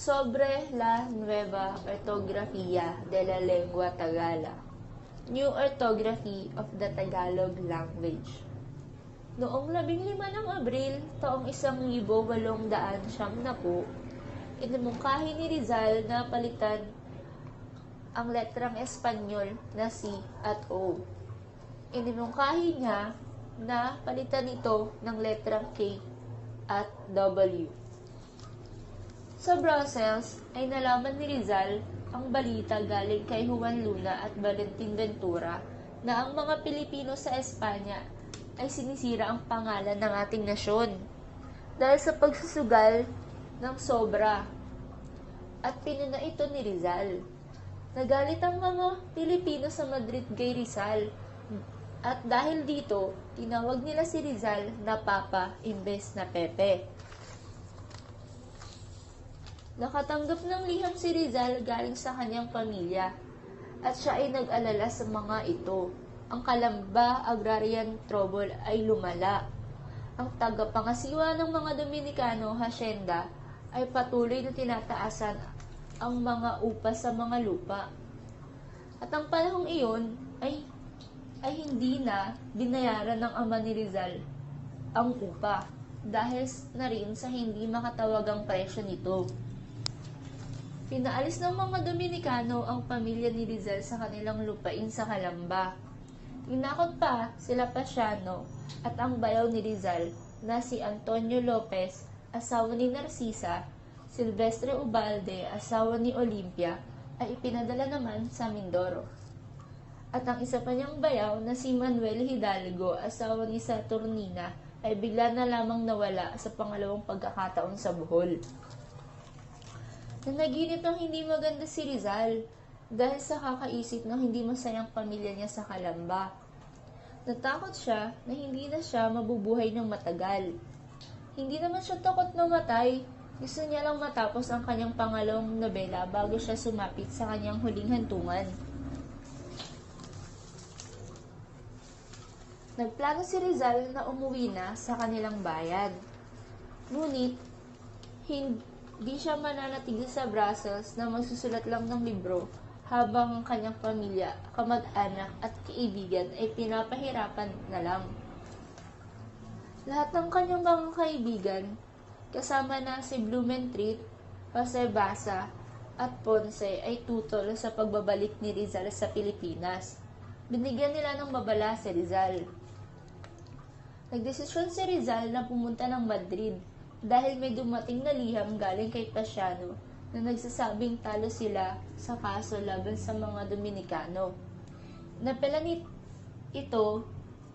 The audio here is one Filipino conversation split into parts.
sobre la nueva ortografía de la lengua Tagala, New Orthography of the Tagalog Language. Noong 15 ng Abril, taong 1890, inimungkahi ni Rizal na palitan ang letrang Espanyol na C at O. Inimungkahi niya na palitan ito ng letrang K at W. Sa Brussels ay nalaman ni Rizal ang balita galing kay Juan Luna at Valentin Ventura na ang mga Pilipino sa Espanya ay sinisira ang pangalan ng ating nasyon dahil sa pagsusugal ng sobra. At pinuna ito ni Rizal. Nagalit ang mga Pilipino sa Madrid kay Rizal at dahil dito, tinawag nila si Rizal na Papa imbes na Pepe. Nakatanggap ng liham si Rizal galing sa kanyang pamilya at siya ay nag-alala sa mga ito. Ang Calamba Agrarian Trouble ay lumala. Ang tagapangasiwa ng mga Dominikano, Hacienda, ay patuloy na tinataasan ang mga upa sa mga lupa. At ang panahong iyon ay hindi na binayaran ng ama ni Rizal ang upa dahil na rin sa hindi makatawagang presyo nito. Pinaalis ng mga Dominikano ang pamilya ni Rizal sa kanilang lupain sa Calamba. Tinakot pa sila Pasiano at ang bayaw ni Rizal na si Antonio Lopez, asawa ni Narcisa, Silvestre Ubalde, asawa ni Olimpia, ay ipinadala naman sa Mindoro. At ang isa pa niyang bayaw na si Manuel Hidalgo, asawa ni Saturnina, ay bigla na lamang nawala sa pangalawang pagkakataon sa Bohol. Nanaginip ng hindi maganda si Rizal dahil sa kakaisip ng hindi masayang pamilya niya sa Calamba. Natakot siya na hindi na siya mabubuhay ng matagal. Hindi naman siya takot na matay. Gusto niya lang matapos ang kanyang pangalawang nobela bago siya sumapit sa kanyang huling hantungan. Nagplano si Rizal na umuwi na sa kanilang bayan. Ngunit, hindi siya mananatili sa Brussels na magsusulat lang ng libro habang ang kanyang pamilya, kamag-anak at kaibigan ay pinapahirapan na lang. Lahat ng kanyang mga kaibigan, kasama na si Blumentritt, Jose Basa at Ponce ay tutol sa pagbabalik ni Rizal sa Pilipinas. Binigyan nila ng babala si Rizal. Nagdesisyon si Rizal na pumunta ng Madrid dahil may dumating na liham galing kay Pasiano na nagsasabing talo sila sa kaso laban sa mga Dominikano. Napelanit ito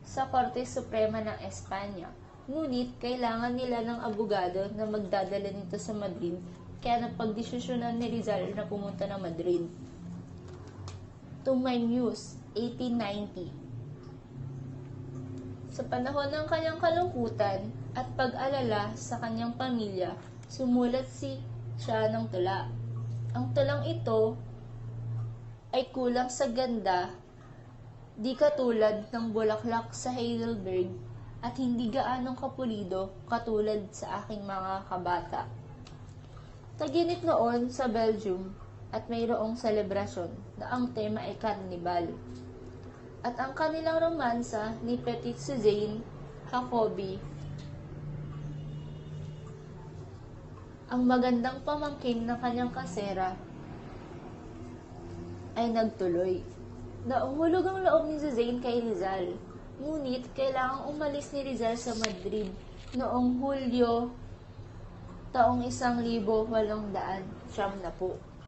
sa Korte Suprema ng Espanya, ngunit kailangan nila ng abogado na magdadala nito sa Madrid, kaya napagdesisyonan ni Rizal na pumunta ng Madrid. To my muse, 1890. Sa panahon ng kanyang kalungkutan at pag-alala sa kanyang pamilya, sumulat siya ng tula. Ang tulang ito ay kulang sa ganda, di katulad ng bulaklak sa Heidelberg at hindi gaanong kapulido katulad sa aking mga kabata. Taginit noon sa Belgium at mayroong selebrasyon na ang tema ay karnibal. At ang kanilang romansa ni Petit Suzanne Jacobi, ang magandang pamangkin ng kanyang kasera, ay nagtuloy. Naumulog ang loob ni Suzanne kay Rizal, ngunit kailangang umalis ni Rizal sa Madrid noong Hulyo taong 1890.